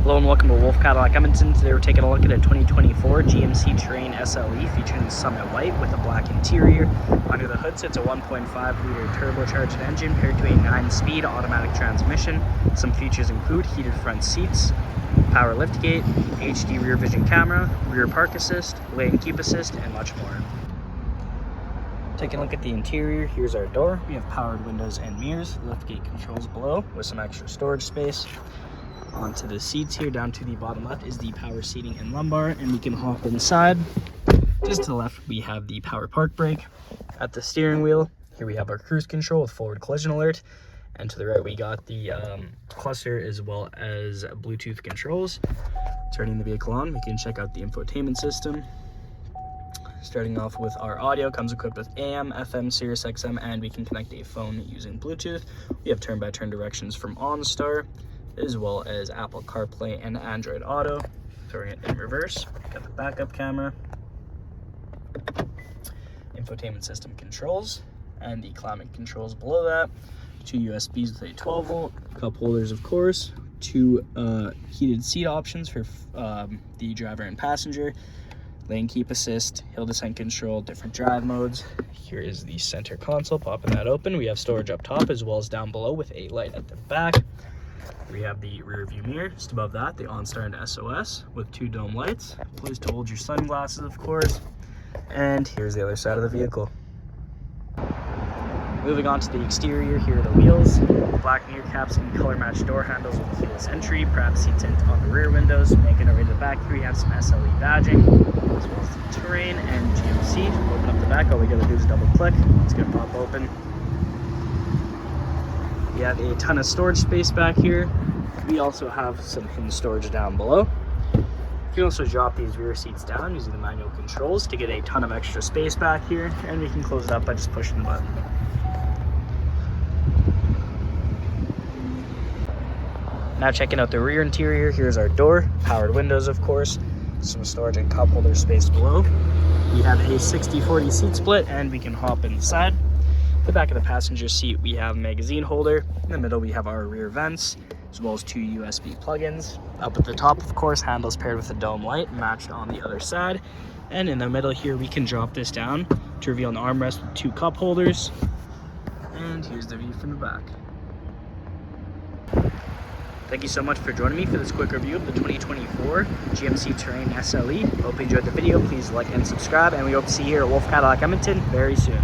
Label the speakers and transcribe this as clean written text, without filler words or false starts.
Speaker 1: Hello and welcome to Wolfe Cadillac Edmonton. Today we're taking a look at a 2024 GMC Terrain SLE featuring Summit White with a black interior. Under the hood sits a 1.5-liter turbocharged engine paired to a 9-speed automatic transmission. Some features include heated front seats, power liftgate, HD rear vision camera, rear park assist, lane keep assist, and much more. Taking a look at the interior, here's our door. We have powered windows and mirrors, liftgate controls below with some extra storage space. Onto the seats here, down to the bottom left is the power seating and lumbar, and we can hop inside. Just to the left we have the power park brake. At the steering wheel here we have our cruise control with forward collision alert, and to the right we got the cluster as well as Bluetooth controls. Turning the vehicle on, we can check out the infotainment system. Starting off with our audio, comes equipped with AM, FM, Sirius XM, and we can connect a phone using Bluetooth. We have turn-by-turn directions from OnStar, as well as Apple CarPlay and Android Auto. Throwing it in reverse, got the backup camera, infotainment system controls, and the climate controls below that. 2 USBs with a 12-volt, cup holders of course, 2 heated seat options for the driver and passenger, lane keep assist, hill descent control, different drive modes. Here is the center console, popping that open. We have storage up top as well as down below with a light at the back. We have the rear view mirror, just above that, the OnStar and SOS with 2 dome lights, place to hold your sunglasses of course. And here's the other side of the vehicle. Moving on to the exterior, here are the wheels, black mirror caps and color matched door handles with keyless entry, privacy tint on the rear windows. Making our way to the back here, we have some SLE badging, as well as the Terrain and GMC. Open up the back, all we gotta do is double click, it's gonna pop open. We have a ton of storage space back here. We also have some hidden storage down below. You can also drop these rear seats down using the manual controls to get a ton of extra space back here, and we can close it up by just pushing the button. Now checking out the rear interior, here's our door, powered windows of course, some storage and cup holder space below. We have a 60-40 seat split, and we can hop inside. The back of the passenger seat we have a magazine holder. In the middle we have our rear vents, as well as 2 USB plugins. Up at the top of course, handles paired with a dome light matched on the other side. And in the middle here we can drop this down to reveal an armrest with 2 cup holders. And here's the view from the back. Thank you so much for joining me for this quick review of the 2024 GMC Terrain SLE. Hope you enjoyed the video. Please like and subscribe, and we hope to see you here at Wolfe Cadillac Edmonton very soon.